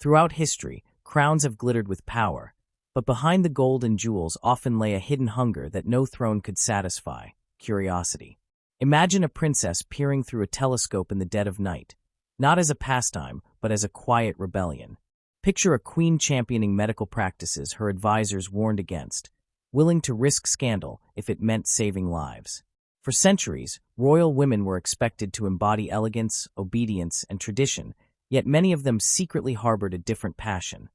Throughout history, crowns have glittered with power, but behind the gold and jewels often lay a hidden hunger that no throne could satisfy: curiosity. Imagine a princess peering through a telescope in the dead of night, not as a pastime, but as a quiet rebellion. Picture a queen championing medical practices her advisors warned against, willing to risk scandal if it meant saving lives. For centuries, royal women were expected to embody elegance, obedience, and tradition, yet many of them secretly harbored a different passion: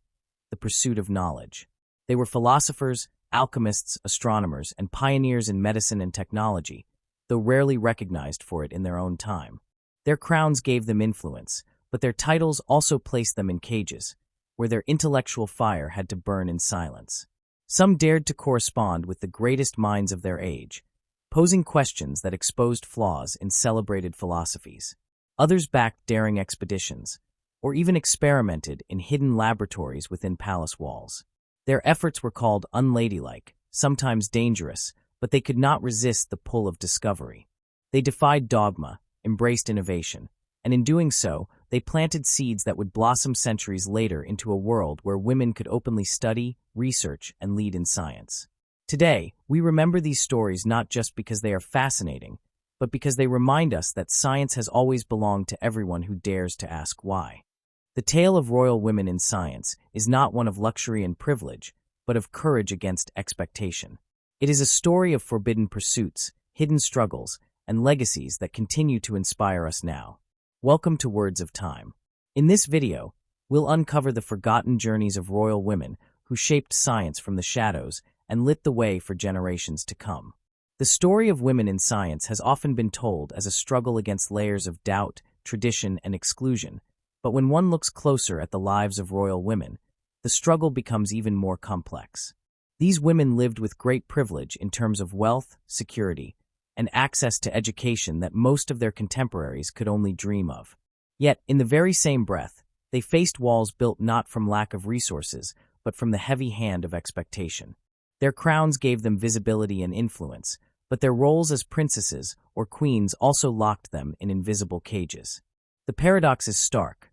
the pursuit of knowledge. They were philosophers, alchemists, astronomers, and pioneers in medicine and technology, though rarely recognized for it in their own time. Their crowns gave them influence, but their titles also placed them in cages, where their intellectual fire had to burn in silence. Some dared to correspond with the greatest minds of their age, posing questions that exposed flaws in celebrated philosophies. Others backed daring expeditions, or even experimented in hidden laboratories within palace walls. Their efforts were called unladylike, sometimes dangerous, but they could not resist the pull of discovery. They defied dogma, embraced innovation, and in doing so, they planted seeds that would blossom centuries later into a world where women could openly study, research, and lead in science. Today, we remember these stories not just because they are fascinating, but because they remind us that science has always belonged to everyone who dares to ask why. The tale of royal women in science is not one of luxury and privilege, but of courage against expectation. It is a story of forbidden pursuits, hidden struggles, and legacies that continue to inspire us now. Welcome to Words of Time. In this video, we'll uncover the forgotten journeys of royal women who shaped science from the shadows and lit the way for generations to come. The story of women in science has often been told as a struggle against layers of doubt, tradition, and exclusion, but when one looks closer at the lives of royal women, the struggle becomes even more complex. These women lived with great privilege in terms of wealth, security, and access to education that most of their contemporaries could only dream of. Yet, in the very same breath, they faced walls built not from lack of resources, but from the heavy hand of expectation. Their crowns gave them visibility and influence, but their roles as princesses or queens also locked them in invisible cages. The paradox is stark.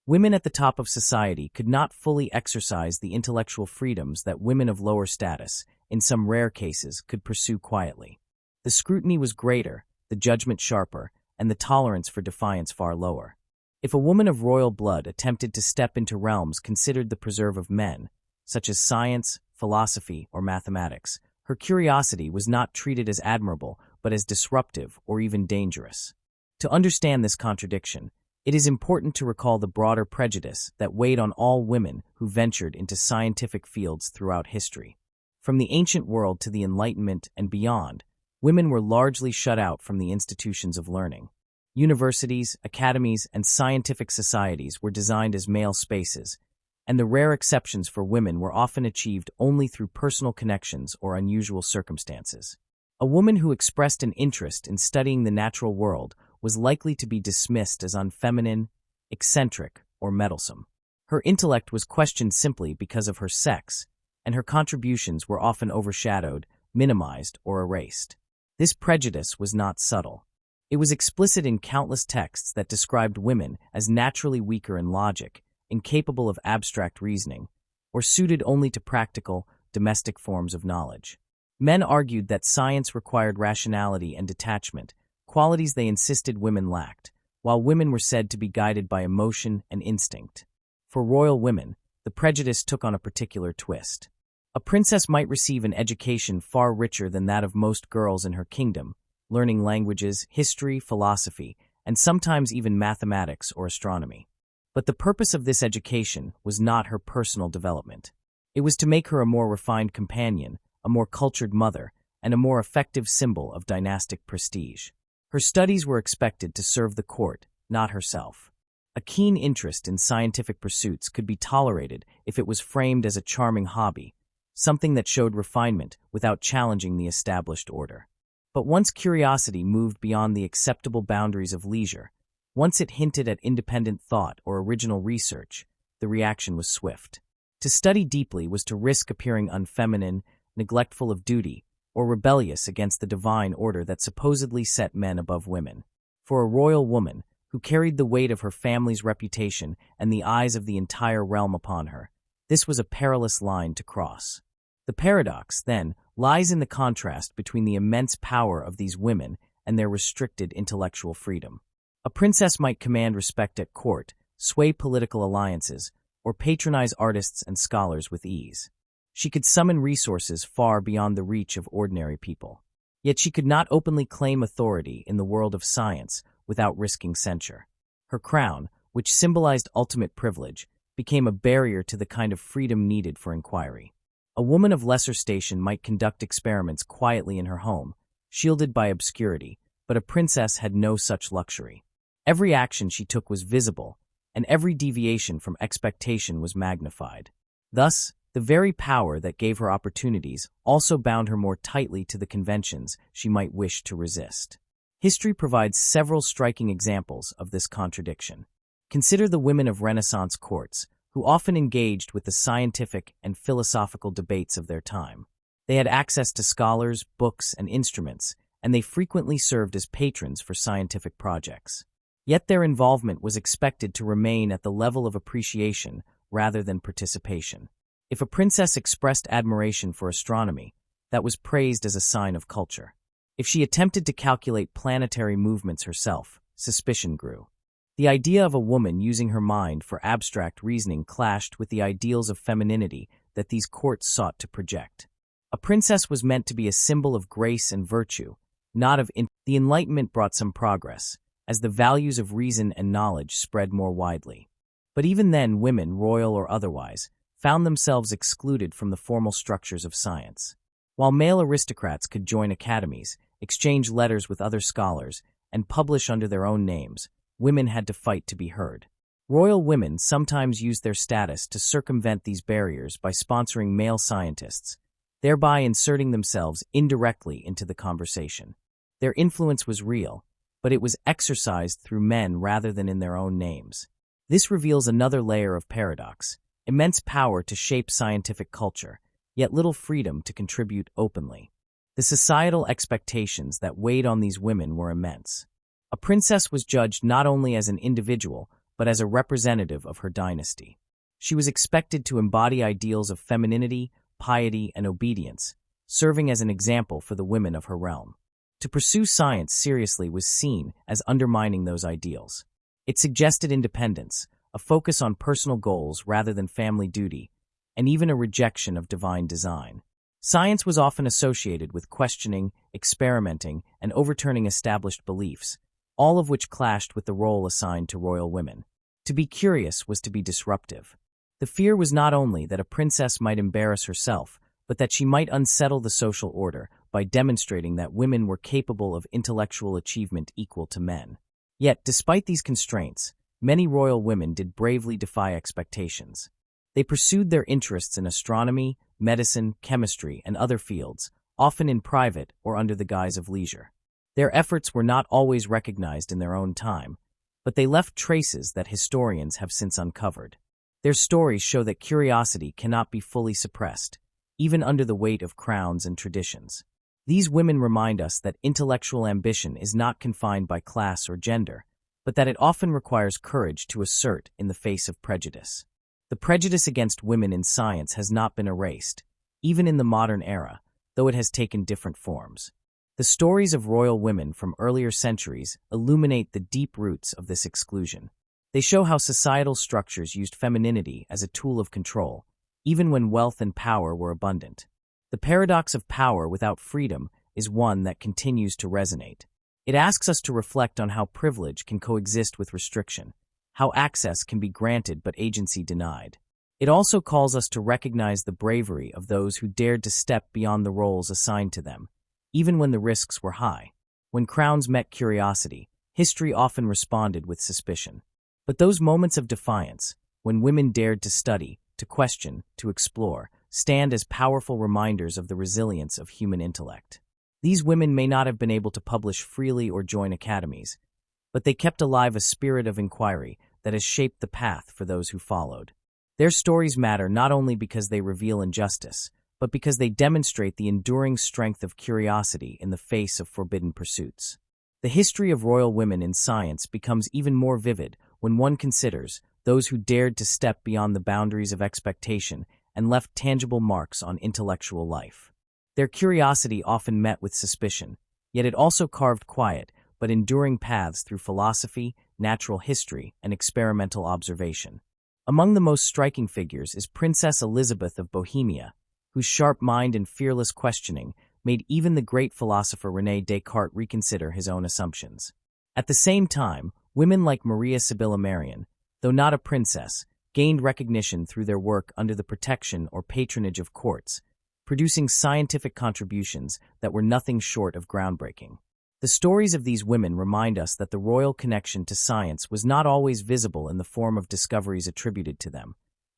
Women at the top of society could not fully exercise the intellectual freedoms that women of lower status, in some rare cases, could pursue quietly. The scrutiny was greater, the judgment sharper, and the tolerance for defiance far lower. If a woman of royal blood attempted to step into realms considered the preserve of men, such as science, philosophy, or mathematics, her curiosity was not treated as admirable, but as disruptive or even dangerous. To understand this contradiction, it is important to recall the broader prejudice that weighed on all women who ventured into scientific fields throughout history. From the ancient world to the Enlightenment and beyond, women were largely shut out from the institutions of learning. Universities, academies, and scientific societies were designed as male spaces, and the rare exceptions for women were often achieved only through personal connections or unusual circumstances. A woman who expressed an interest in studying the natural world was likely to be dismissed as unfeminine, eccentric, or meddlesome. Her intellect was questioned simply because of her sex, and her contributions were often overshadowed, minimized, or erased. This prejudice was not subtle. It was explicit in countless texts that described women as naturally weaker in logic, incapable of abstract reasoning, or suited only to practical, domestic forms of knowledge. Men argued that science required rationality and detachment, qualities they insisted women lacked, while women were said to be guided by emotion and instinct. For royal women, the prejudice took on a particular twist. A princess might receive an education far richer than that of most girls in her kingdom, learning languages, history, philosophy, and sometimes even mathematics or astronomy. But the purpose of this education was not her personal development. It was to make her a more refined companion, a more cultured mother, and a more effective symbol of dynastic prestige. Her studies were expected to serve the court, not herself. A keen interest in scientific pursuits could be tolerated if it was framed as a charming hobby, something that showed refinement without challenging the established order. But once curiosity moved beyond the acceptable boundaries of leisure, once it hinted at independent thought or original research, the reaction was swift. To study deeply was to risk appearing unfeminine, neglectful of duty, or rebellious against the divine order that supposedly set men above women. For a royal woman, who carried the weight of her family's reputation and the eyes of the entire realm upon her. This was a perilous line to cross. The paradox, then, lies in the contrast between the immense power of these women and their restricted intellectual freedom. A princess might command respect at court, sway political alliances, or patronize artists and scholars with ease. She could summon resources far beyond the reach of ordinary people. Yet she could not openly claim authority in the world of science without risking censure. Her crown, which symbolized ultimate privilege, became a barrier to the kind of freedom needed for inquiry. A woman of lesser station might conduct experiments quietly in her home, shielded by obscurity, but a princess had no such luxury. Every action she took was visible, and every deviation from expectation was magnified. Thus, the very power that gave her opportunities also bound her more tightly to the conventions she might wish to resist. History provides several striking examples of this contradiction. Consider the women of Renaissance courts, who often engaged with the scientific and philosophical debates of their time. They had access to scholars, books, and instruments, and they frequently served as patrons for scientific projects. Yet their involvement was expected to remain at the level of appreciation rather than participation. If a princess expressed admiration for astronomy, that was praised as a sign of culture. If she attempted to calculate planetary movements herself, suspicion grew. The idea of a woman using her mind for abstract reasoning clashed with the ideals of femininity that these courts sought to project. A princess was meant to be a symbol of grace and virtue, not of The Enlightenment brought some progress, as the values of reason and knowledge spread more widely. But even then, women, royal or otherwise, found themselves excluded from the formal structures of science. While male aristocrats could join academies, exchange letters with other scholars, and publish under their own names, women had to fight to be heard. Royal women sometimes used their status to circumvent these barriers by sponsoring male scientists, thereby inserting themselves indirectly into the conversation. Their influence was real, but it was exercised through men rather than in their own names. This reveals another layer of paradox: immense power to shape scientific culture, yet little freedom to contribute openly. The societal expectations that weighed on these women were immense. A princess was judged not only as an individual, but as a representative of her dynasty. She was expected to embody ideals of femininity, piety, and obedience, serving as an example for the women of her realm. To pursue science seriously was seen as undermining those ideals. It suggested independence, a focus on personal goals rather than family duty, and even a rejection of divine design. Science was often associated with questioning, experimenting, and overturning established beliefs, all of which clashed with the role assigned to royal women. To be curious was to be disruptive. The fear was not only that a princess might embarrass herself, but that she might unsettle the social order by demonstrating that women were capable of intellectual achievement equal to men. Yet, despite these constraints, many royal women did bravely defy expectations. They pursued their interests in astronomy, medicine, chemistry, and other fields, often in private or under the guise of leisure. Their efforts were not always recognized in their own time, but they left traces that historians have since uncovered. Their stories show that curiosity cannot be fully suppressed, even under the weight of crowns and traditions. These women remind us that intellectual ambition is not confined by class or gender, but that it often requires courage to assert in the face of prejudice. The prejudice against women in science has not been erased, even in the modern era, though it has taken different forms. The stories of royal women from earlier centuries illuminate the deep roots of this exclusion. They show how societal structures used femininity as a tool of control, even when wealth and power were abundant. The paradox of power without freedom is one that continues to resonate. It asks us to reflect on how privilege can coexist with restriction, how access can be granted but agency denied. It also calls us to recognize the bravery of those who dared to step beyond the roles assigned to them, even when the risks were high. When crowns met curiosity, history often responded with suspicion. But those moments of defiance, when women dared to study, to question, to explore, stand as powerful reminders of the resilience of human intellect. These women may not have been able to publish freely or join academies, but they kept alive a spirit of inquiry that has shaped the path for those who followed. Their stories matter not only because they reveal injustice, but because they demonstrate the enduring strength of curiosity in the face of forbidden pursuits. The history of royal women in science becomes even more vivid when one considers those who dared to step beyond the boundaries of expectation and left tangible marks on intellectual life. Their curiosity often met with suspicion, yet it also carved quiet but enduring paths through philosophy, natural history, and experimental observation. Among the most striking figures is Princess Elizabeth of Bohemia, whose sharp mind and fearless questioning made even the great philosopher René Descartes reconsider his own assumptions. At the same time, women like Maria Sibylla Merian, though not a princess, gained recognition through their work under the protection or patronage of courts, producing scientific contributions that were nothing short of groundbreaking. The stories of these women remind us that the royal connection to science was not always visible in the form of discoveries attributed to them,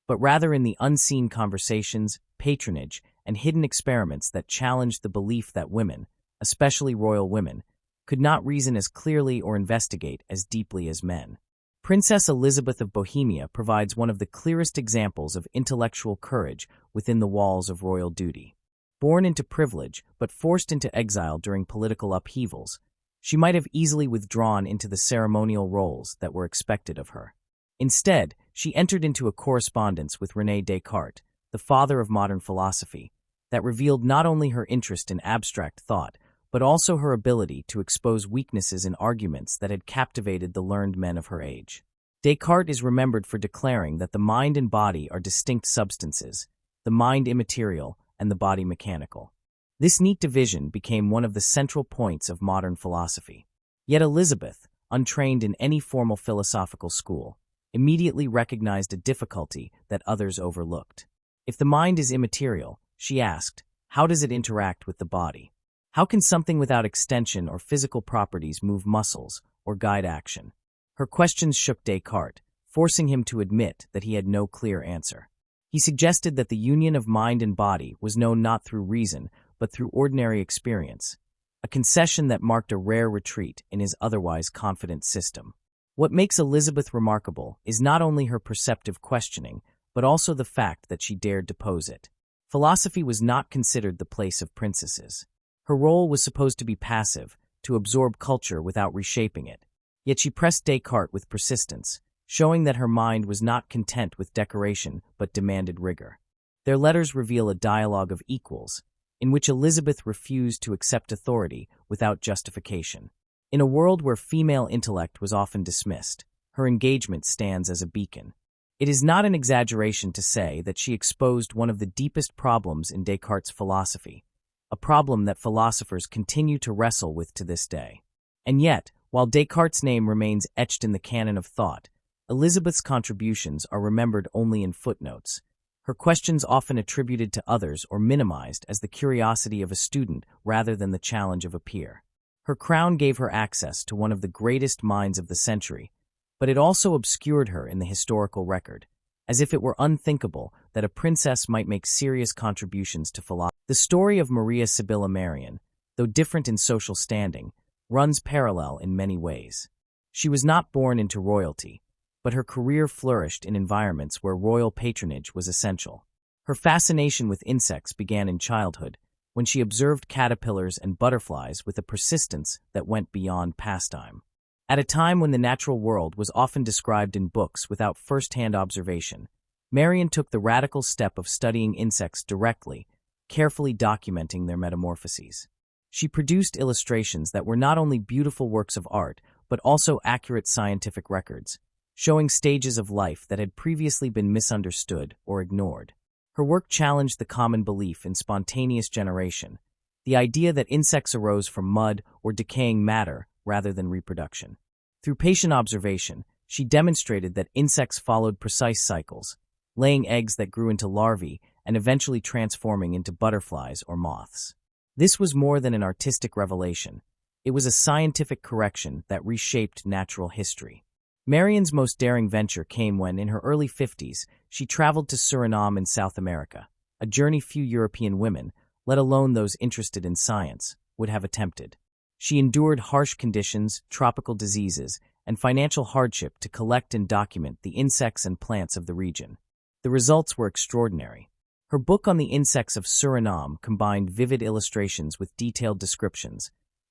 but rather in the unseen conversations, patronage, and hidden experiments that challenged the belief that women, especially royal women, could not reason as clearly or investigate as deeply as men. Princess Elizabeth of Bohemia provides one of the clearest examples of intellectual courage within the walls of royal duty. Born into privilege but forced into exile during political upheavals, she might have easily withdrawn into the ceremonial roles that were expected of her. Instead, she entered into a correspondence with René Descartes, the father of modern philosophy, that revealed not only her interest in abstract thought, but also her ability to expose weaknesses in arguments that had captivated the learned men of her age. Descartes is remembered for declaring that the mind and body are distinct substances, the mind immaterial and the body mechanical. This neat division became one of the central points of modern philosophy. Yet Elizabeth, untrained in any formal philosophical school, immediately recognized a difficulty that others overlooked. If the mind is immaterial, she asked, how does it interact with the body? How can something without extension or physical properties move muscles or guide action? Her questions shook Descartes, forcing him to admit that he had no clear answer. He suggested that the union of mind and body was known not through reason, but through ordinary experience, a concession that marked a rare retreat in his otherwise confident system. What makes Elizabeth remarkable is not only her perceptive questioning, but also the fact that she dared to pose it. Philosophy was not considered the place of princesses. Her role was supposed to be passive, to absorb culture without reshaping it. Yet she pressed Descartes with persistence, showing that her mind was not content with decoration but demanded rigor. Their letters reveal a dialogue of equals, in which Elizabeth refused to accept authority without justification. In a world where female intellect was often dismissed, her engagement stands as a beacon. It is not an exaggeration to say that she exposed one of the deepest problems in Descartes' philosophy, a problem that philosophers continue to wrestle with to this day. And yet, while Descartes' name remains etched in the canon of thought, Elizabeth's contributions are remembered only in footnotes, her questions often attributed to others or minimized as the curiosity of a student rather than the challenge of a peer. Her crown gave her access to one of the greatest minds of the century, but it also obscured her in the historical record, as if it were unthinkable that a princess might make serious contributions to philosophy. The story of Maria Sibylla Merian, though different in social standing, runs parallel in many ways. She was not born into royalty, but her career flourished in environments where royal patronage was essential. Her fascination with insects began in childhood, when she observed caterpillars and butterflies with a persistence that went beyond pastime. At a time when the natural world was often described in books without first-hand observation, Merian took the radical step of studying insects directly, carefully documenting their metamorphoses. She produced illustrations that were not only beautiful works of art, but also accurate scientific records, showing stages of life that had previously been misunderstood or ignored. Her work challenged the common belief in spontaneous generation, the idea that insects arose from mud or decaying matter rather than reproduction. Through patient observation, she demonstrated that insects followed precise cycles, laying eggs that grew into larvae and eventually transforming into butterflies or moths. This was more than an artistic revelation. It was a scientific correction that reshaped natural history. Merian's most daring venture came when, in her early 50s, she traveled to Suriname in South America, a journey few European women, let alone those interested in science, would have attempted. She endured harsh conditions, tropical diseases, and financial hardship to collect and document the insects and plants of the region. The results were extraordinary. Her book on the insects of Suriname combined vivid illustrations with detailed descriptions,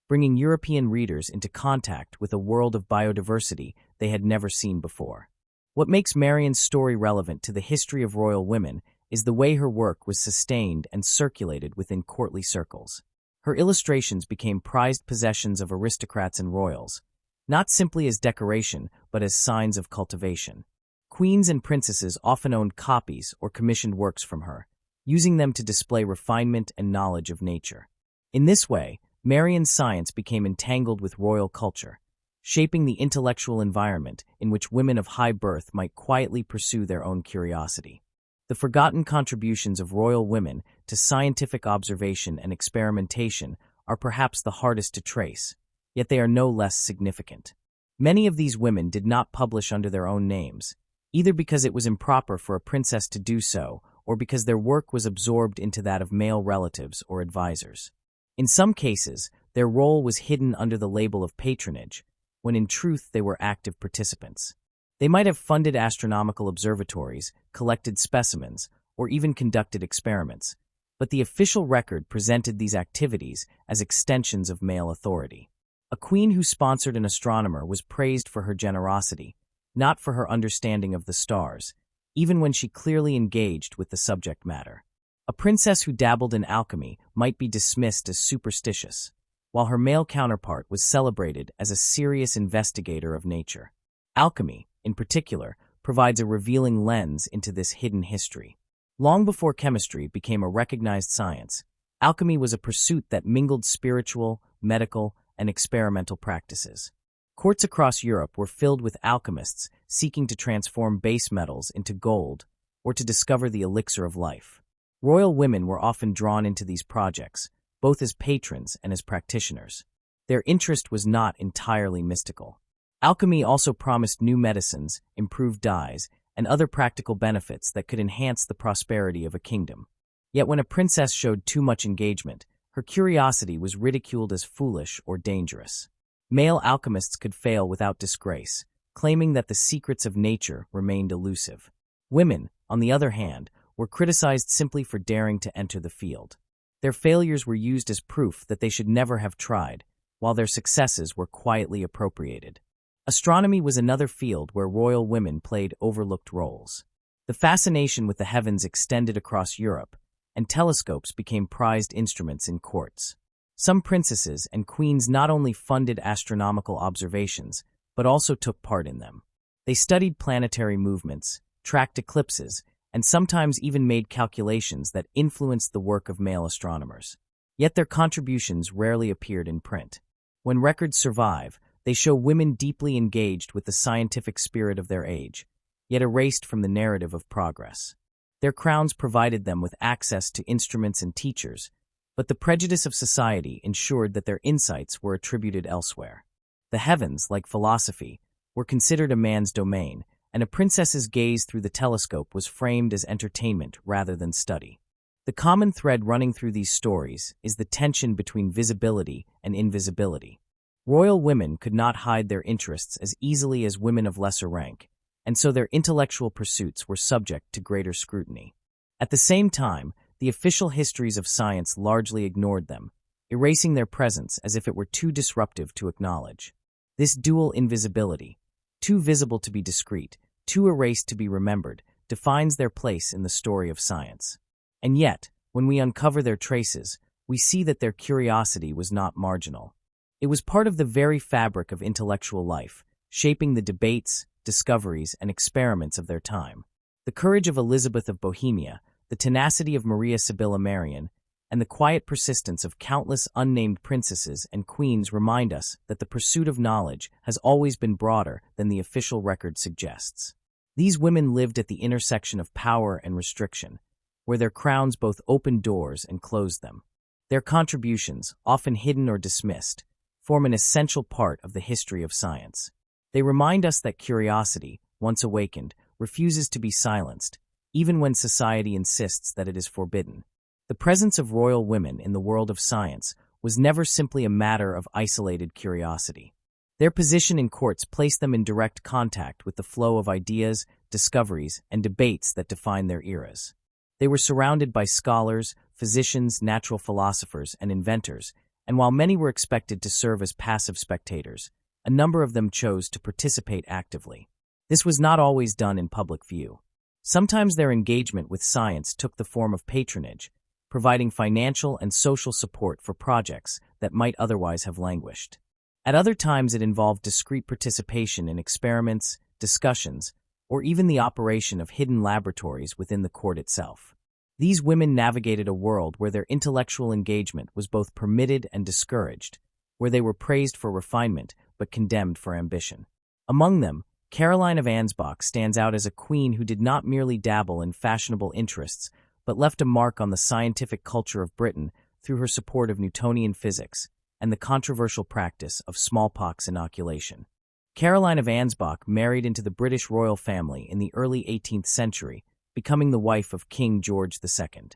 bringing European readers into contact with a world of biodiversity they had never seen before. What makes Marianne's story relevant to the history of royal women is the way her work was sustained and circulated within courtly circles. Her illustrations became prized possessions of aristocrats and royals, not simply as decoration, but as signs of cultivation. Queens and princesses often owned copies or commissioned works from her, using them to display refinement and knowledge of nature. In this way, Marianne's science became entangled with royal culture, shaping the intellectual environment in which women of high birth might quietly pursue their own curiosity. The forgotten contributions of royal women to scientific observation and experimentation are perhaps the hardest to trace, yet they are no less significant. Many of these women did not publish under their own names, either because it was improper for a princess to do so or because their work was absorbed into that of male relatives or advisors. In some cases, their role was hidden under the label of patronage, when in truth they were active participants. They might have funded astronomical observatories, collected specimens, or even conducted experiments, but the official record presented these activities as extensions of male authority. A queen who sponsored an astronomer was praised for her generosity, not for her understanding of the stars, even when she clearly engaged with the subject matter. A princess who dabbled in alchemy might be dismissed as superstitious, while her male counterpart was celebrated as a serious investigator of nature. Alchemy, in particular, provides a revealing lens into this hidden history. Long before chemistry became a recognized science, alchemy was a pursuit that mingled spiritual, medical, and experimental practices. Courts across Europe were filled with alchemists seeking to transform base metals into gold or to discover the elixir of life. Royal women were often drawn into these projects, both as patrons and as practitioners. Their interest was not entirely mystical. Alchemy also promised new medicines, improved dyes, and other practical benefits that could enhance the prosperity of a kingdom. Yet when a princess showed too much engagement, her curiosity was ridiculed as foolish or dangerous. Male alchemists could fail without disgrace, claiming that the secrets of nature remained elusive. Women, on the other hand, were criticized simply for daring to enter the field. Their failures were used as proof that they should never have tried, while their successes were quietly appropriated. Astronomy was another field where royal women played overlooked roles. The fascination with the heavens extended across Europe, and telescopes became prized instruments in courts. Some princesses and queens not only funded astronomical observations, but also took part in them. They studied planetary movements, tracked eclipses, and sometimes even made calculations that influenced the work of male astronomers. Yet their contributions rarely appeared in print. When records survive, they show women deeply engaged with the scientific spirit of their age, yet erased from the narrative of progress. Their crowns provided them with access to instruments and teachers, but the prejudice of society ensured that their insights were attributed elsewhere. The heavens, like philosophy, were considered a man's domain, and a princess's gaze through the telescope was framed as entertainment rather than study. The common thread running through these stories is the tension between visibility and invisibility. Royal women could not hide their interests as easily as women of lesser rank, and so their intellectual pursuits were subject to greater scrutiny. At the same time, the official histories of science largely ignored them, erasing their presence as if it were too disruptive to acknowledge. This dual invisibility, too visible to be discreet, too erased to be remembered, defines their place in the story of science. And yet, when we uncover their traces, we see that their curiosity was not marginal. It was part of the very fabric of intellectual life, shaping the debates, discoveries, and experiments of their time. The courage of Elizabeth of Bohemia, the tenacity of Maria Sibylla Marian, and the quiet persistence of countless unnamed princesses and queens remind us that the pursuit of knowledge has always been broader than the official record suggests. These women lived at the intersection of power and restriction, where their crowns both opened doors and closed them. Their contributions, often hidden or dismissed, form an essential part of the history of science. They remind us that curiosity, once awakened, refuses to be silenced, even when society insists that it is forbidden. The presence of royal women in the world of science was never simply a matter of isolated curiosity. Their position in courts placed them in direct contact with the flow of ideas, discoveries, and debates that define their eras. They were surrounded by scholars, physicians, natural philosophers, and inventors, and while many were expected to serve as passive spectators, a number of them chose to participate actively. This was not always done in public view. Sometimes their engagement with science took the form of patronage, providing financial and social support for projects that might otherwise have languished. At other times it involved discreet participation in experiments, discussions, or even the operation of hidden laboratories within the court itself. These women navigated a world where their intellectual engagement was both permitted and discouraged, where they were praised for refinement but condemned for ambition. Among them, Caroline of Ansbach stands out as a queen who did not merely dabble in fashionable interests, but left a mark on the scientific culture of Britain through her support of Newtonian physics and the controversial practice of smallpox inoculation. Caroline of Ansbach married into the British royal family in the early 18th century, becoming the wife of King George II.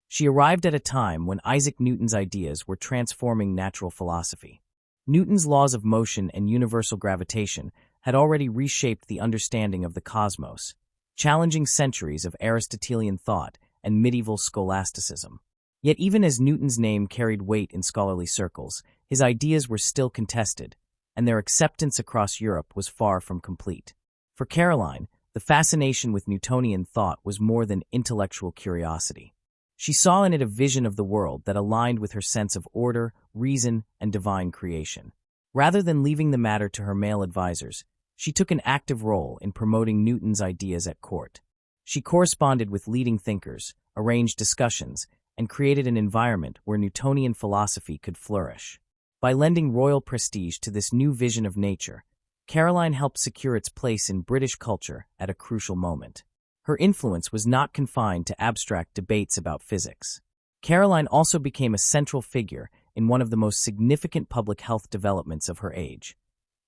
She arrived at a time when Isaac Newton's ideas were transforming natural philosophy. Newton's laws of motion and universal gravitation had already reshaped the understanding of the cosmos, challenging centuries of Aristotelian thought and medieval scholasticism. Yet even as Newton's name carried weight in scholarly circles, his ideas were still contested, and their acceptance across Europe was far from complete. For Caroline, the fascination with Newtonian thought was more than intellectual curiosity. She saw in it a vision of the world that aligned with her sense of order, reason, and divine creation. Rather than leaving the matter to her male advisors, she took an active role in promoting Newton's ideas at court. She corresponded with leading thinkers, arranged discussions, and created an environment where Newtonian philosophy could flourish. By lending royal prestige to this new vision of nature, Caroline helped secure its place in British culture at a crucial moment. Her influence was not confined to abstract debates about physics. Caroline also became a central figure in one of the most significant public health developments of her age: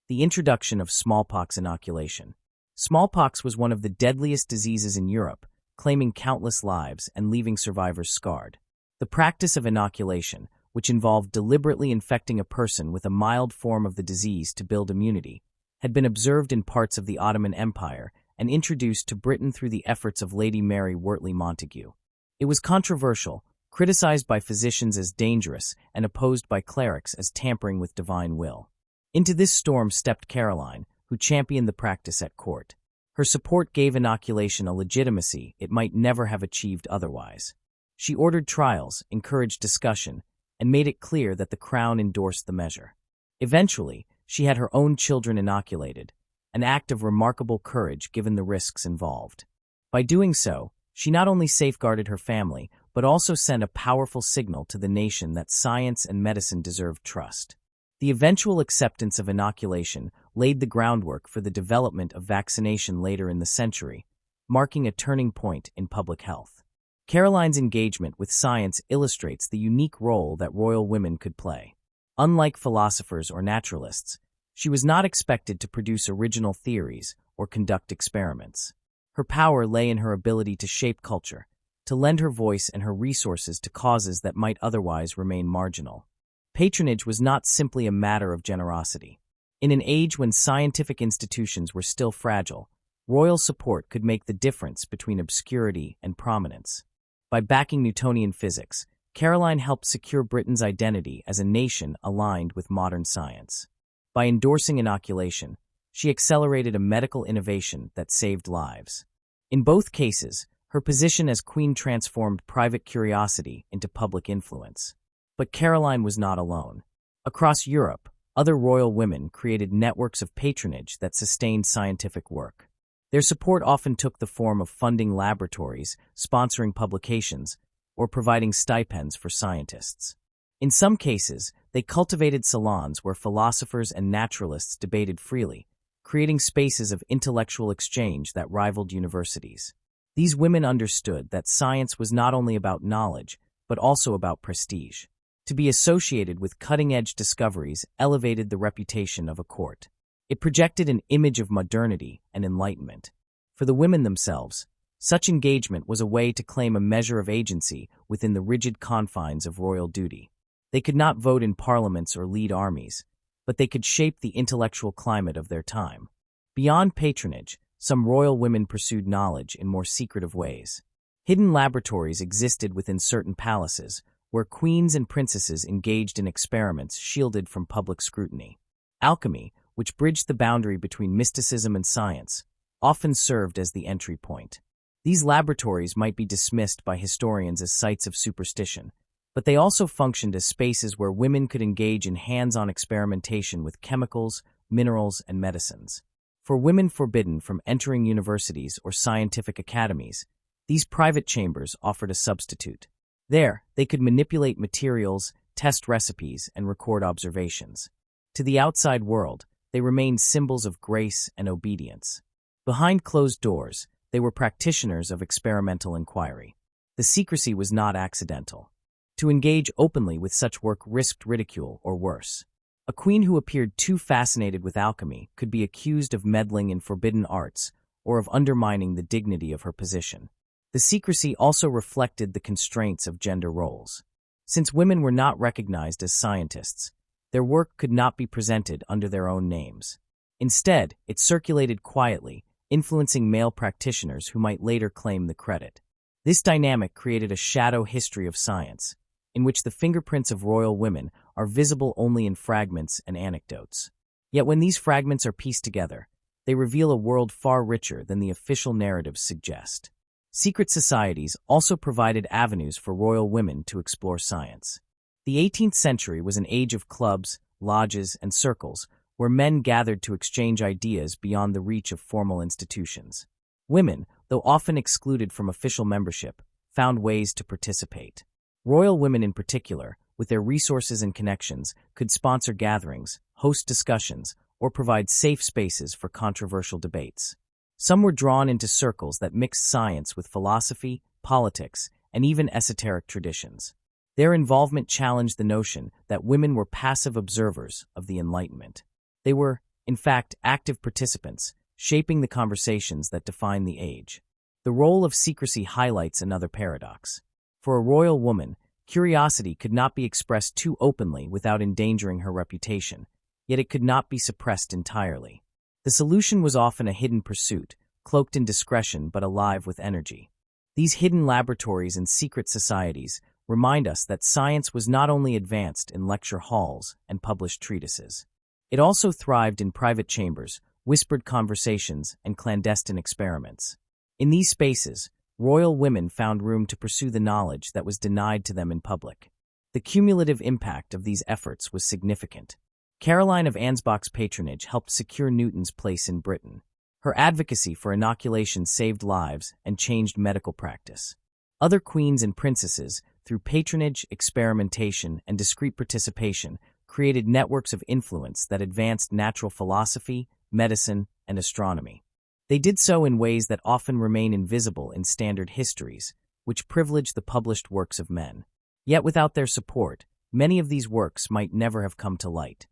the introduction of smallpox inoculation. Smallpox was one of the deadliest diseases in Europe, claiming countless lives and leaving survivors scarred. The practice of inoculation, which involved deliberately infecting a person with a mild form of the disease to build immunity, had been observed in parts of the Ottoman Empire and introduced to Britain through the efforts of Lady Mary Wortley Montagu. It was controversial, criticized by physicians as dangerous and opposed by clerics as tampering with divine will. Into this storm stepped Caroline, who championed the practice at court. Her support gave inoculation a legitimacy it might never have achieved otherwise. She ordered trials, encouraged discussion, and made it clear that the crown endorsed the measure. Eventually, she had her own children inoculated, an act of remarkable courage given the risks involved. By doing so, she not only safeguarded her family, but also sent a powerful signal to the nation that science and medicine deserved trust. The eventual acceptance of inoculation laid the groundwork for the development of vaccination later in the century, marking a turning point in public health. Caroline's engagement with science illustrates the unique role that royal women could play. Unlike philosophers or naturalists, she was not expected to produce original theories or conduct experiments. Her power lay in her ability to shape culture, to lend her voice and her resources to causes that might otherwise remain marginal. Patronage was not simply a matter of generosity. In an age when scientific institutions were still fragile, royal support could make the difference between obscurity and prominence. By backing Newtonian physics, Caroline helped secure Britain's identity as a nation aligned with modern science. By endorsing inoculation, she accelerated a medical innovation that saved lives. In both cases, her position as queen transformed private curiosity into public influence. But Caroline was not alone. Across Europe, other royal women created networks of patronage that sustained scientific work. Their support often took the form of funding laboratories, sponsoring publications, or providing stipends for scientists. In some cases, they cultivated salons where philosophers and naturalists debated freely, creating spaces of intellectual exchange that rivaled universities. These women understood that science was not only about knowledge, but also about prestige. To be associated with cutting-edge discoveries elevated the reputation of a court. It projected an image of modernity and enlightenment. For the women themselves, such engagement was a way to claim a measure of agency within the rigid confines of royal duty. They could not vote in parliaments or lead armies, but they could shape the intellectual climate of their time. Beyond patronage, some royal women pursued knowledge in more secretive ways. Hidden laboratories existed within certain palaces, where queens and princesses engaged in experiments shielded from public scrutiny. Alchemy, which bridged the boundary between mysticism and science, often served as the entry point. These laboratories might be dismissed by historians as sites of superstition, but they also functioned as spaces where women could engage in hands-on experimentation with chemicals, minerals, and medicines. For women forbidden from entering universities or scientific academies, these private chambers offered a substitute. There, they could manipulate materials, test recipes, and record observations. To the outside world, they remained symbols of grace and obedience. Behind closed doors, they were practitioners of experimental inquiry. The secrecy was not accidental. To engage openly with such work risked ridicule or worse. A queen who appeared too fascinated with alchemy could be accused of meddling in forbidden arts or of undermining the dignity of her position. The secrecy also reflected the constraints of gender roles. Since women were not recognized as scientists, their work could not be presented under their own names. Instead, it circulated quietly, influencing male practitioners who might later claim the credit. This dynamic created a shadow history of science, in which the fingerprints of royal women are visible only in fragments and anecdotes. Yet when these fragments are pieced together, they reveal a world far richer than the official narratives suggest. Secret societies also provided avenues for royal women to explore science. The 18th century was an age of clubs, lodges, and circles where men gathered to exchange ideas beyond the reach of formal institutions. Women, though often excluded from official membership, found ways to participate. Royal women in particular, with their resources and connections, could sponsor gatherings, host discussions, or provide safe spaces for controversial debates. Some were drawn into circles that mixed science with philosophy, politics, and even esoteric traditions. Their involvement challenged the notion that women were passive observers of the Enlightenment. They were, in fact, active participants, shaping the conversations that define the age. The role of secrecy highlights another paradox. For a royal woman, curiosity could not be expressed too openly without endangering her reputation, yet it could not be suppressed entirely. The solution was often a hidden pursuit, cloaked in discretion but alive with energy. These hidden laboratories and secret societies remind us that science was not only advanced in lecture halls and published treatises. It also thrived in private chambers, whispered conversations, and clandestine experiments. In these spaces, royal women found room to pursue the knowledge that was denied to them in public. The cumulative impact of these efforts was significant. Caroline of Ansbach's patronage helped secure Newton's place in Britain. Her advocacy for inoculation saved lives and changed medical practice. Other queens and princesses, through patronage, experimentation, and discreet participation, created networks of influence that advanced natural philosophy, medicine, and astronomy. They did so in ways that often remain invisible in standard histories, which privilege the published works of men. Yet without their support, many of these works might never have come to light.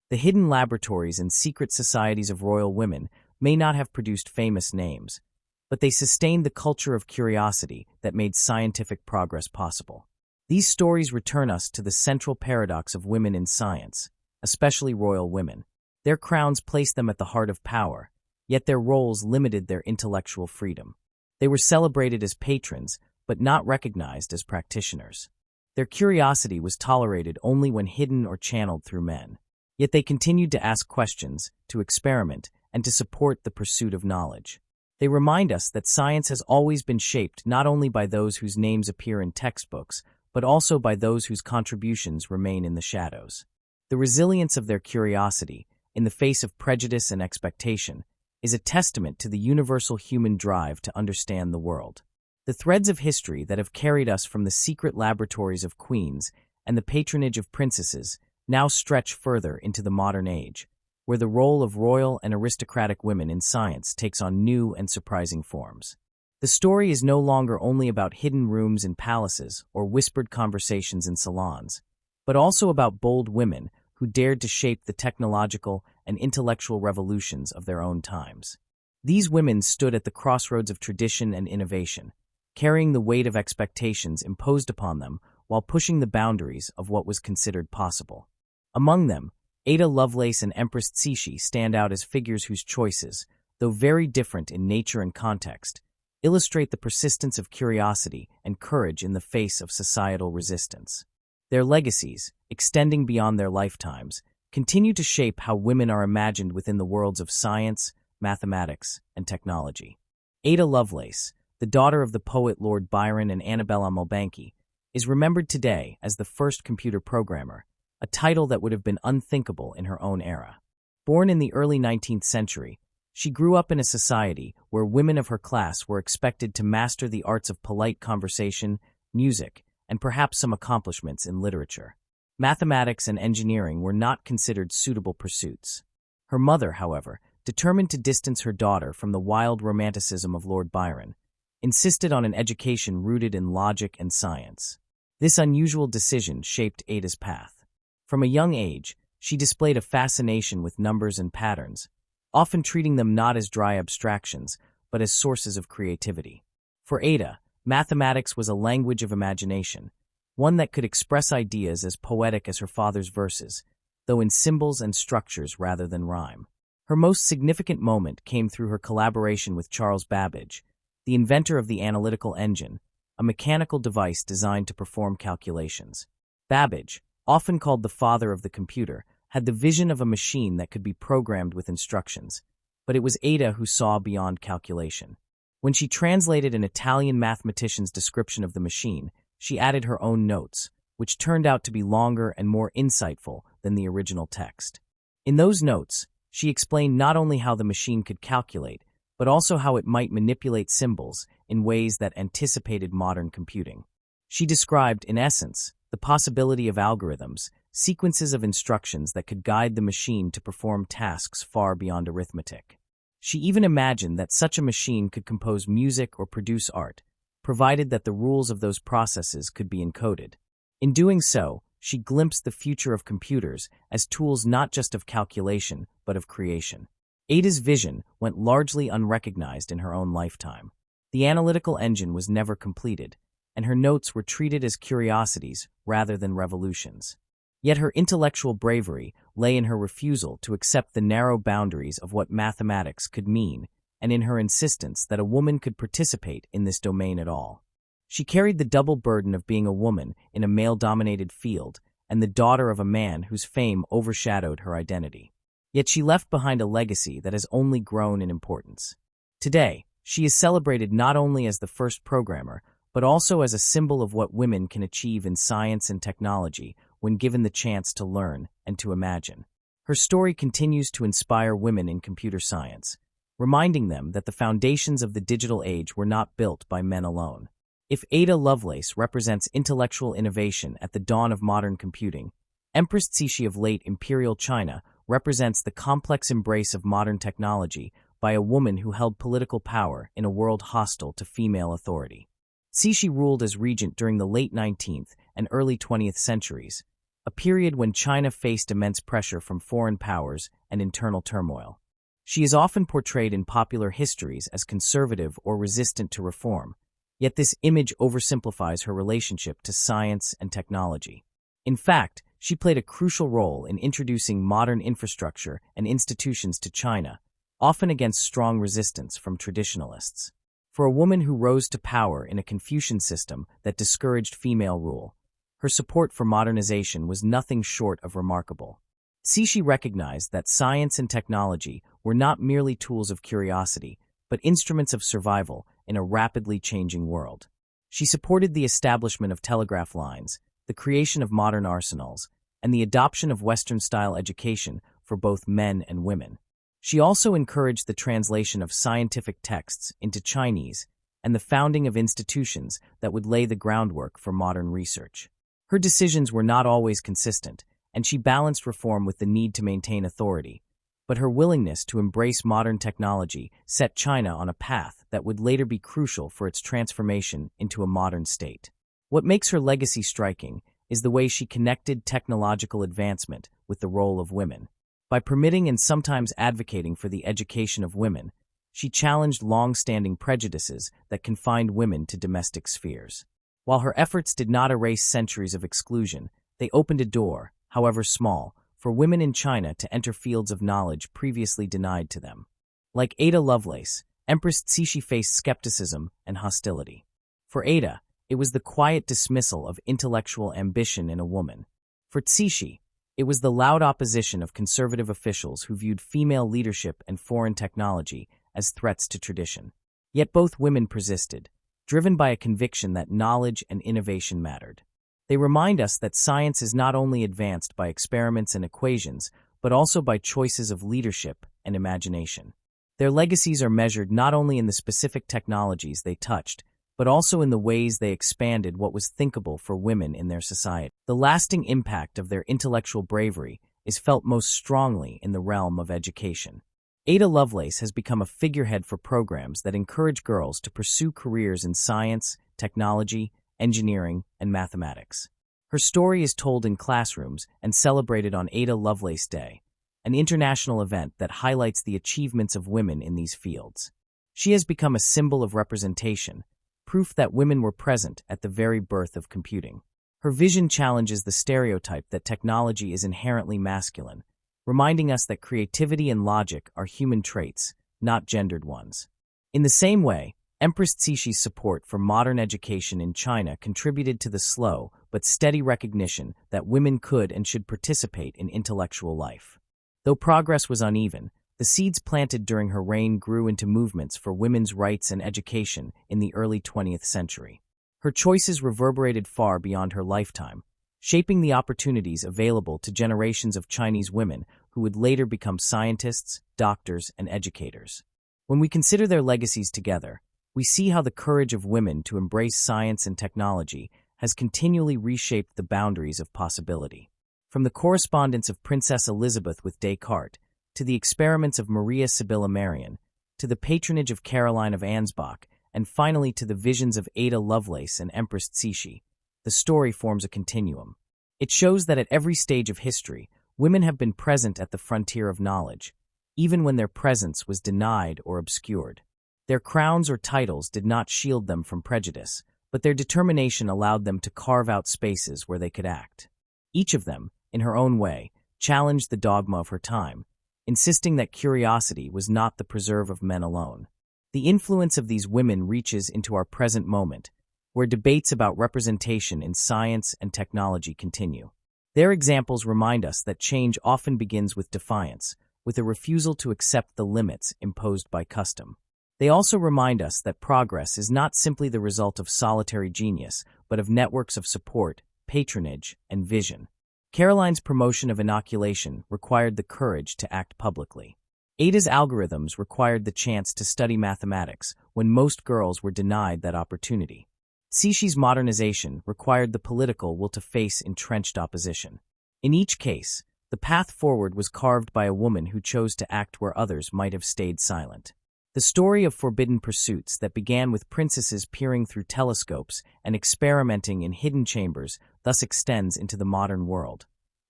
The hidden laboratories and secret societies of royal women may not have produced famous names, but they sustained the culture of curiosity that made scientific progress possible. These stories return us to the central paradox of women in science, especially royal women. Their crowns placed them at the heart of power, yet their roles limited their intellectual freedom. They were celebrated as patrons, but not recognized as practitioners. Their curiosity was tolerated only when hidden or channeled through men. Yet they continued to ask questions, to experiment, and to support the pursuit of knowledge. They remind us that science has always been shaped not only by those whose names appear in textbooks, but also by those whose contributions remain in the shadows. The resilience of their curiosity, in the face of prejudice and expectation, is a testament to the universal human drive to understand the world. The threads of history that have carried us from the secret laboratories of queens and the patronage of princesses now stretch further into the modern age, where the role of royal and aristocratic women in science takes on new and surprising forms. The story is no longer only about hidden rooms in palaces or whispered conversations in salons, but also about bold women who dared to shape the technological and intellectual revolutions of their own times. These women stood at the crossroads of tradition and innovation, carrying the weight of expectations imposed upon them while pushing the boundaries of what was considered possible. Among them, Ada Lovelace and Empress Cixi stand out as figures whose choices, though very different in nature and context, illustrate the persistence of curiosity and courage in the face of societal resistance. Their legacies, extending beyond their lifetimes, continue to shape how women are imagined within the worlds of science, mathematics, and technology. Ada Lovelace, the daughter of the poet Lord Byron and Annabella Mulbanky, is remembered today as the first computer programmer, a title that would have been unthinkable in her own era. Born in the early 19th century, she grew up in a society where women of her class were expected to master the arts of polite conversation, music, and perhaps some accomplishments in literature. Mathematics and engineering were not considered suitable pursuits. Her mother, however, determined to distance her daughter from the wild romanticism of Lord Byron, insisted on an education rooted in logic and science. This unusual decision shaped Ada's path. From a young age, she displayed a fascination with numbers and patterns, often treating them not as dry abstractions, but as sources of creativity. For Ada, mathematics was a language of imagination, one that could express ideas as poetic as her father's verses, though in symbols and structures rather than rhyme. Her most significant moment came through her collaboration with Charles Babbage, the inventor of the analytical engine, a mechanical device designed to perform calculations. Babbage, often called the father of the computer, had the vision of a machine that could be programmed with instructions, but it was Ada who saw beyond calculation. When she translated an Italian mathematician's description of the machine, she added her own notes, which turned out to be longer and more insightful than the original text. In those notes, she explained not only how the machine could calculate, but also how it might manipulate symbols in ways that anticipated modern computing. She described, in essence, the possibility of algorithms, sequences of instructions that could guide the machine to perform tasks far beyond arithmetic. She even imagined that such a machine could compose music or produce art, provided that the rules of those processes could be encoded. In doing so, she glimpsed the future of computers as tools not just of calculation, but of creation. Ada's vision went largely unrecognized in her own lifetime. The analytical engine was never completed, and her notes were treated as curiosities rather than revolutions. Yet her intellectual bravery lay in her refusal to accept the narrow boundaries of what mathematics could mean, and in her insistence that a woman could participate in this domain at all. She carried the double burden of being a woman in a male-dominated field and the daughter of a man whose fame overshadowed her identity. Yet she left behind a legacy that has only grown in importance. Today, she is celebrated not only as the first programmer, but also as a symbol of what women can achieve in science and technology when given the chance to learn and to imagine. Her story continues to inspire women in computer science, reminding them that the foundations of the digital age were not built by men alone. If Ada Lovelace represents intellectual innovation at the dawn of modern computing, Empress Cixi of late imperial China represents the complex embrace of modern technology by a woman who held political power in a world hostile to female authority. Cixi ruled as regent during the late 19th and early 20th centuries, a period when China faced immense pressure from foreign powers and internal turmoil. She is often portrayed in popular histories as conservative or resistant to reform, yet this image oversimplifies her relationship to science and technology. In fact, she played a crucial role in introducing modern infrastructure and institutions to China, often against strong resistance from traditionalists. For a woman who rose to power in a Confucian system that discouraged female rule, her support for modernization was nothing short of remarkable. Cixi recognized that science and technology were not merely tools of curiosity, but instruments of survival in a rapidly changing world. She supported the establishment of telegraph lines, the creation of modern arsenals, and the adoption of Western-style education for both men and women. She also encouraged the translation of scientific texts into Chinese and the founding of institutions that would lay the groundwork for modern research. Her decisions were not always consistent, and she balanced reform with the need to maintain authority, but her willingness to embrace modern technology set China on a path that would later be crucial for its transformation into a modern state. What makes her legacy striking is the way she connected technological advancement with the role of women. By permitting and sometimes advocating for the education of women, she challenged long-standing prejudices that confined women to domestic spheres. While her efforts did not erase centuries of exclusion, they opened a door, however small, for women in China to enter fields of knowledge previously denied to them. Like Ada Lovelace, Empress Cixi faced skepticism and hostility. For Ada, it was the quiet dismissal of intellectual ambition in a woman. For Cixi, it was the loud opposition of conservative officials who viewed female leadership and foreign technology as threats to tradition. Yet both women persisted, driven by a conviction that knowledge and innovation mattered. They remind us that science is not only advanced by experiments and equations, but also by choices of leadership and imagination. Their legacies are measured not only in the specific technologies they touched, but also in the ways they expanded what was thinkable for women in their society. The lasting impact of their intellectual bravery is felt most strongly in the realm of education. Ada Lovelace has become a figurehead for programs that encourage girls to pursue careers in science, technology, engineering, and mathematics. Her story is told in classrooms and celebrated on Ada Lovelace Day, an international event that highlights the achievements of women in these fields. She has become a symbol of representation, proof that women were present at the very birth of computing. Her vision challenges the stereotype that technology is inherently masculine, reminding us that creativity and logic are human traits, not gendered ones. In the same way, Empress Cixi's support for modern education in China contributed to the slow but steady recognition that women could and should participate in intellectual life. Though progress was uneven, the seeds planted during her reign grew into movements for women's rights and education in the early 20th century. Her choices reverberated far beyond her lifetime, shaping the opportunities available to generations of Chinese women who would later become scientists, doctors, and educators. When we consider their legacies together, we see how the courage of women to embrace science and technology has continually reshaped the boundaries of possibility. From the correspondence of Princess Elizabeth with Descartes, to the experiments of Maria Sibylla Merian, to the patronage of Caroline of Ansbach, and finally to the visions of Ada Lovelace and Empress Cixi, the story forms a continuum. It shows that at every stage of history, women have been present at the frontier of knowledge, even when their presence was denied or obscured. Their crowns or titles did not shield them from prejudice, but their determination allowed them to carve out spaces where they could act. Each of them, in her own way, challenged the dogma of her time, insisting that curiosity was not the preserve of men alone. The influence of these women reaches into our present moment, where debates about representation in science and technology continue. Their examples remind us that change often begins with defiance, with a refusal to accept the limits imposed by custom. They also remind us that progress is not simply the result of solitary genius, but of networks of support, patronage, and vision. Caroline's promotion of inoculation required the courage to act publicly. Ada's algorithms required the chance to study mathematics when most girls were denied that opportunity. Cixi's modernization required the political will to face entrenched opposition. In each case, the path forward was carved by a woman who chose to act where others might have stayed silent. The story of forbidden pursuits that began with princesses peering through telescopes and experimenting in hidden chambers thus extends into the modern world,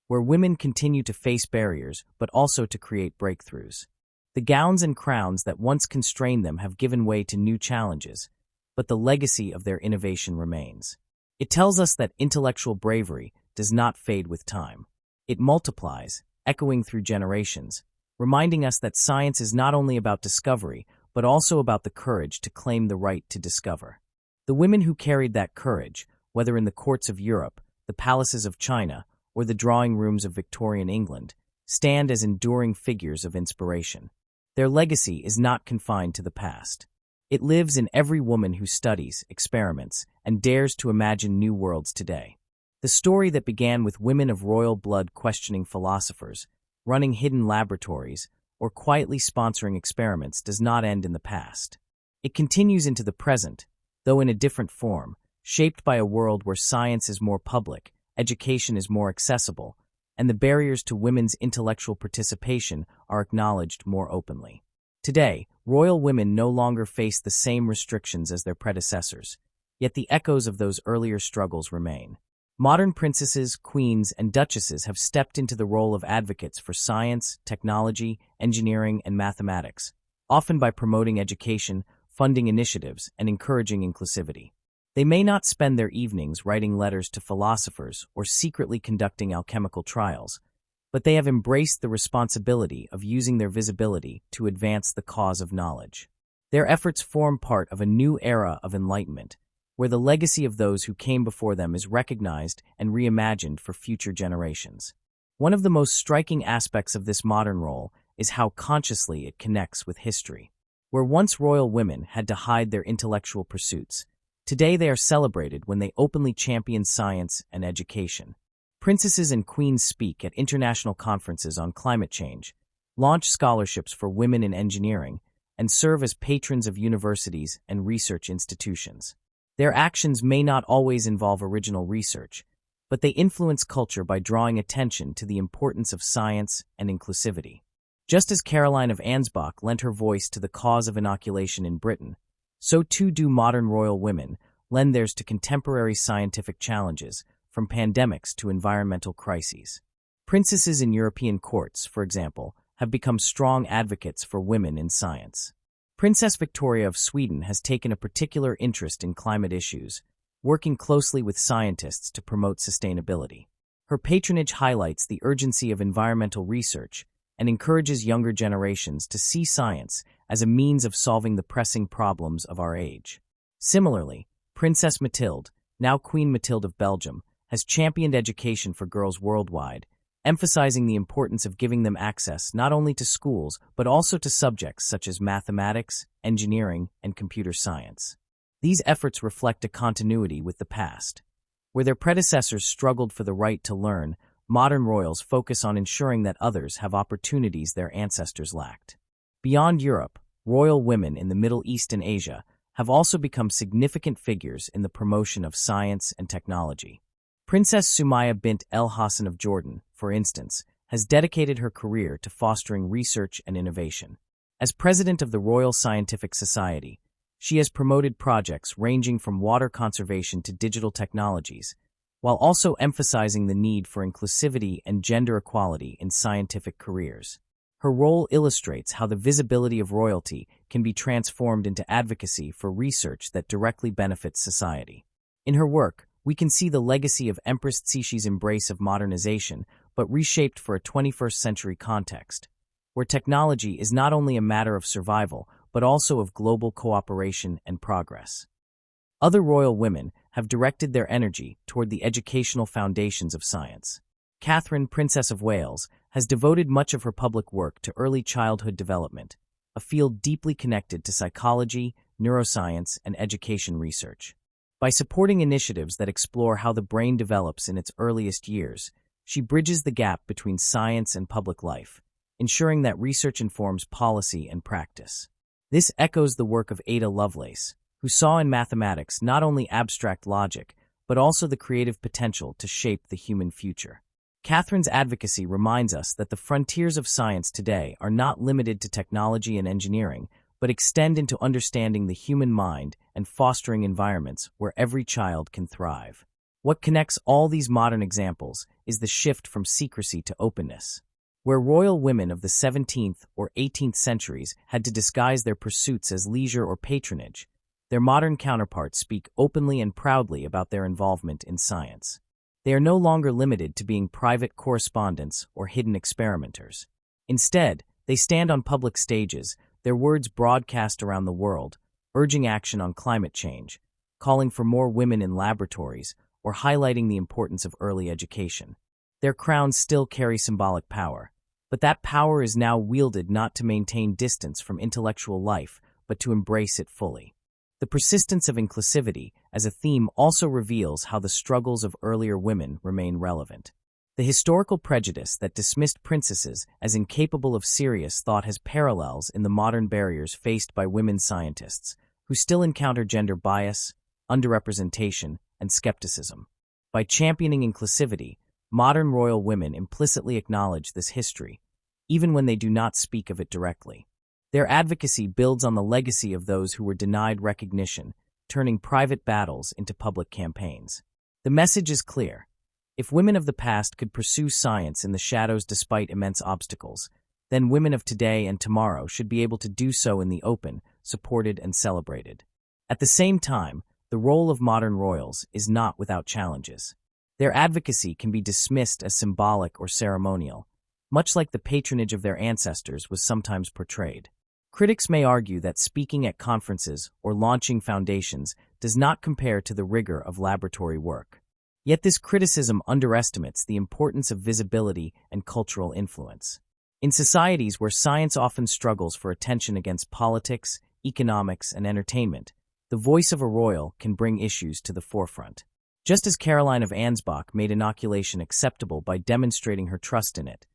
where women continue to face barriers but also to create breakthroughs. The gowns and crowns that once constrained them have given way to new challenges, but the legacy of their innovation remains. It tells us that intellectual bravery does not fade with time. It multiplies, echoing through generations, reminding us that science is not only about discovery, but also about the courage to claim the right to discover. The women who carried that courage, whether in the courts of Europe, the palaces of China, or the drawing rooms of Victorian England, stand as enduring figures of inspiration. Their legacy is not confined to the past. It lives in every woman who studies, experiments, and dares to imagine new worlds today. The story that began with women of royal blood questioning philosophers, running hidden laboratories, or quietly sponsoring experiments does not end in the past. It continues into the present, though in a different form, shaped by a world where science is more public, education is more accessible, and the barriers to women's intellectual participation are acknowledged more openly. Today, royal women no longer face the same restrictions as their predecessors, yet the echoes of those earlier struggles remain. Modern princesses, queens, and duchesses have stepped into the role of advocates for science, technology, engineering, and mathematics, often by promoting education, funding initiatives, and encouraging inclusivity. They may not spend their evenings writing letters to philosophers or secretly conducting alchemical trials, but they have embraced the responsibility of using their visibility to advance the cause of knowledge. Their efforts form part of a new era of enlightenment, where the legacy of those who came before them is recognized and reimagined for future generations. One of the most striking aspects of this modern role is how consciously it connects with history. Where once royal women had to hide their intellectual pursuits, today they are celebrated when they openly champion science and education. Princesses and queens speak at international conferences on climate change, launch scholarships for women in engineering, and serve as patrons of universities and research institutions. Their actions may not always involve original research, but they influence culture by drawing attention to the importance of science and inclusivity. Just as Caroline of Ansbach lent her voice to the cause of inoculation in Britain, so too do modern royal women lend theirs to contemporary scientific challenges, from pandemics to environmental crises. Princesses in European courts, for example, have become strong advocates for women in science. Princess Victoria of Sweden has taken a particular interest in climate issues, working closely with scientists to promote sustainability. Her patronage highlights the urgency of environmental research and encourages younger generations to see science as a means of solving the pressing problems of our age. Similarly, Princess Mathilde, now Queen Mathilde of Belgium, has championed education for girls worldwide, emphasizing the importance of giving them access not only to schools but also to subjects such as mathematics, engineering, and computer science. These efforts reflect a continuity with the past. Where their predecessors struggled for the right to learn, modern royals focus on ensuring that others have opportunities their ancestors lacked. Beyond Europe, royal women in the Middle East and Asia have also become significant figures in the promotion of science and technology. Princess Sumaya bint El Hassan of Jordan, for instance, has dedicated her career to fostering research and innovation. As president of the Royal Scientific Society, she has promoted projects ranging from water conservation to digital technologies, while also emphasizing the need for inclusivity and gender equality in scientific careers. Her role illustrates how the visibility of royalty can be transformed into advocacy for research that directly benefits society. In her work, we can see the legacy of Empress Xixi's embrace of modernization, but reshaped for a 21st century context, where technology is not only a matter of survival, but also of global cooperation and progress. Other royal women have directed their energy toward the educational foundations of science. Catherine, Princess of Wales, has devoted much of her public work to early childhood development, a field deeply connected to psychology, neuroscience, and education research. By supporting initiatives that explore how the brain develops in its earliest years, she bridges the gap between science and public life, ensuring that research informs policy and practice. This echoes the work of Ada Lovelace, who saw in mathematics not only abstract logic, but also the creative potential to shape the human future. Catherine's advocacy reminds us that the frontiers of science today are not limited to technology and engineering, but extend into understanding the human mind and fostering environments where every child can thrive. What connects all these modern examples is the shift from secrecy to openness. Where royal women of the 17th or 18th centuries had to disguise their pursuits as leisure or patronage, their modern counterparts speak openly and proudly about their involvement in science. They are no longer limited to being private correspondents or hidden experimenters. Instead, they stand on public stages, their words broadcast around the world, urging action on climate change, calling for more women in laboratories, or highlighting the importance of early education. Their crowns still carry symbolic power, but that power is now wielded not to maintain distance from intellectual life, but to embrace it fully. The persistence of inclusivity as a theme also reveals how the struggles of earlier women remain relevant. The historical prejudice that dismissed princesses as incapable of serious thought has parallels in the modern barriers faced by women scientists, who still encounter gender bias, underrepresentation, and skepticism. By championing inclusivity, modern royal women implicitly acknowledge this history, even when they do not speak of it directly. Their advocacy builds on the legacy of those who were denied recognition, turning private battles into public campaigns. The message is clear. If women of the past could pursue science in the shadows despite immense obstacles, then women of today and tomorrow should be able to do so in the open, supported and celebrated. At the same time, the role of modern royals is not without challenges. Their advocacy can be dismissed as symbolic or ceremonial, much like the patronage of their ancestors was sometimes portrayed. Critics may argue that speaking at conferences or launching foundations does not compare to the rigor of laboratory work. Yet this criticism underestimates the importance of visibility and cultural influence. In societies where science often struggles for attention against politics, economics, and entertainment, the voice of a royal can bring issues to the forefront. Just as Caroline of Ansbach made inoculation acceptable by demonstrating her trust in it,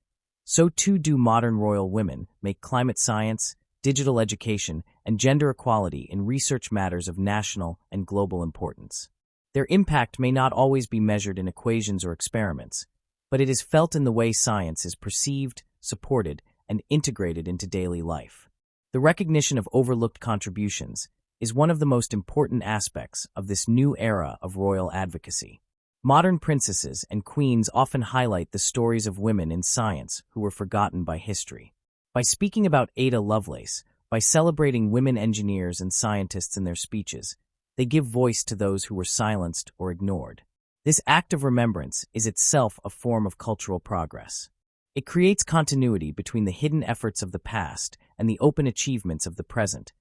so too do modern royal women make climate science, digital education, and gender equality in research matters of national and global importance. Their impact may not always be measured in equations or experiments, but it is felt in the way science is perceived, supported, and integrated into daily life. The recognition of overlooked contributions is one of the most important aspects of this new era of royal advocacy. Modern princesses and queens often highlight the stories of women in science who were forgotten by history. By speaking about Ada Lovelace, by celebrating women engineers and scientists in their speeches, they give voice to those who were silenced or ignored. This act of remembrance is itself a form of cultural progress. It creates continuity between the hidden efforts of the past and the open achievements of the present,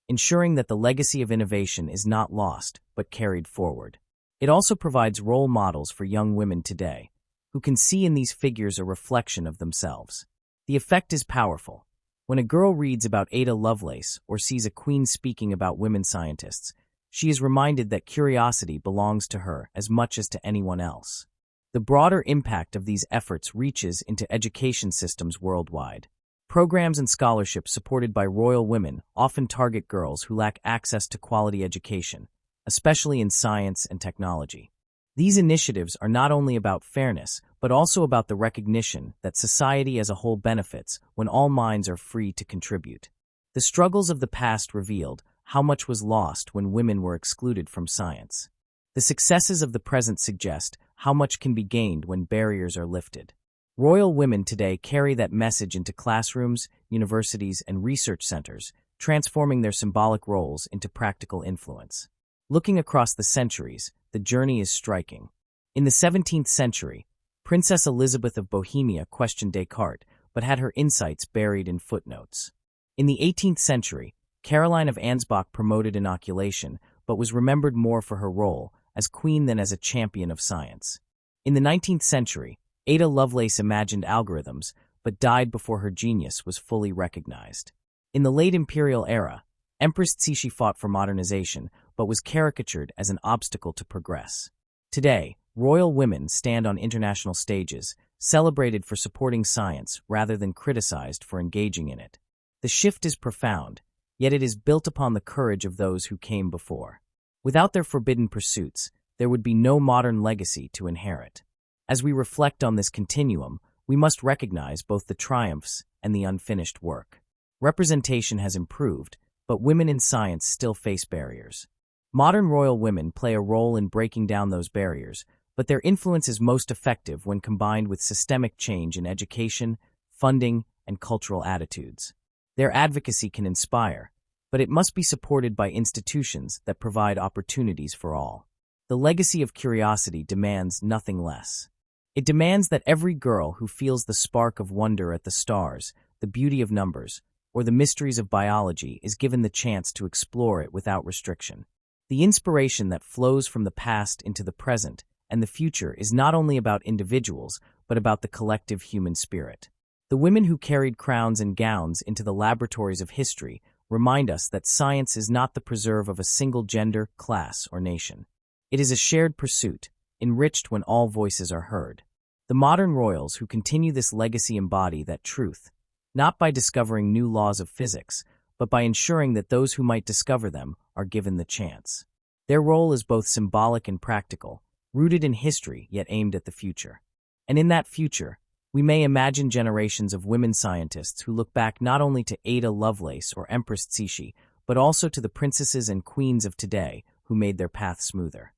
ensuring that the legacy of innovation is not lost but carried forward. It also provides role models for young women today, who can see in these figures a reflection of themselves. The effect is powerful. When a girl reads about Ada Lovelace or sees a queen speaking about women scientists, she is reminded that curiosity belongs to her as much as to anyone else. The broader impact of these efforts reaches into education systems worldwide. Programs and scholarships supported by royal women often target girls who lack access to quality education, especially in science and technology. These initiatives are not only about fairness, but also about the recognition that society as a whole benefits when all minds are free to contribute. The struggles of the past revealed how much was lost when women were excluded from science. The successes of the present suggest how much can be gained when barriers are lifted. Royal women today carry that message into classrooms, universities, and research centers, transforming their symbolic roles into practical influence. Looking across the centuries, the journey is striking. In the 17th century, Princess Elizabeth of Bohemia questioned Descartes, but had her insights buried in footnotes. In the 18th century, Caroline of Ansbach promoted inoculation, but was remembered more for her role as queen than as a champion of science. In the 19th century, Ada Lovelace imagined algorithms, but died before her genius was fully recognized. In the late imperial era, Empress Cixi fought for modernization, but was caricatured as an obstacle to progress. Today, royal women stand on international stages, celebrated for supporting science rather than criticized for engaging in it. The shift is profound, yet it is built upon the courage of those who came before. Without their forbidden pursuits, there would be no modern legacy to inherit. As we reflect on this continuum, we must recognize both the triumphs and the unfinished work. Representation has improved, but women in science still face barriers. Modern royal women play a role in breaking down those barriers, but their influence is most effective when combined with systemic change in education, funding, and cultural attitudes. Their advocacy can inspire, but it must be supported by institutions that provide opportunities for all. The legacy of curiosity demands nothing less. It demands that every girl who feels the spark of wonder at the stars, the beauty of numbers, or the mysteries of biology is given the chance to explore it without restriction. The inspiration that flows from the past into the present and the future is not only about individuals, but about the collective human spirit. The women who carried crowns and gowns into the laboratories of history remind us that science is not the preserve of a single gender, class, or nation. It is a shared pursuit, enriched when all voices are heard. The modern royals who continue this legacy embody that truth, not by discovering new laws of physics, but by ensuring that those who might discover them are given the chance. Their role is both symbolic and practical, rooted in history yet aimed at the future. And in that future, we may imagine generations of women scientists who look back not only to Ada Lovelace or Empress Cixi, but also to the princesses and queens of today who made their path smoother.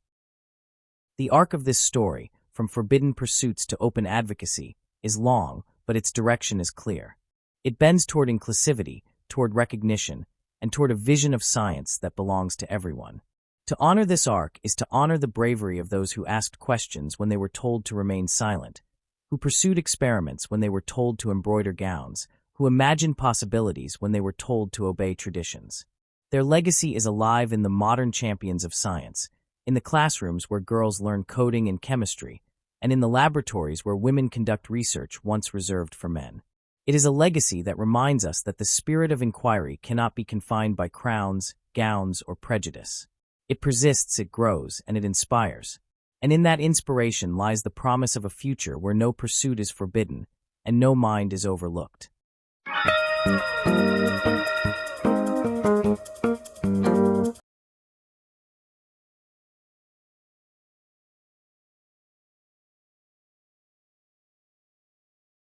The arc of this story, from forbidden pursuits to open advocacy, is long, but its direction is clear. It bends toward inclusivity, toward recognition, and toward a vision of science that belongs to everyone. To honor this arc is to honor the bravery of those who asked questions when they were told to remain silent, who pursued experiments when they were told to embroider gowns, who imagined possibilities when they were told to obey traditions. Their legacy is alive in the modern champions of science, in the classrooms where girls learn coding and chemistry, and in the laboratories where women conduct research once reserved for men. It is a legacy that reminds us that the spirit of inquiry cannot be confined by crowns, gowns, or prejudice. It persists, it grows, and it inspires. And in that inspiration lies the promise of a future where no pursuit is forbidden and no mind is overlooked.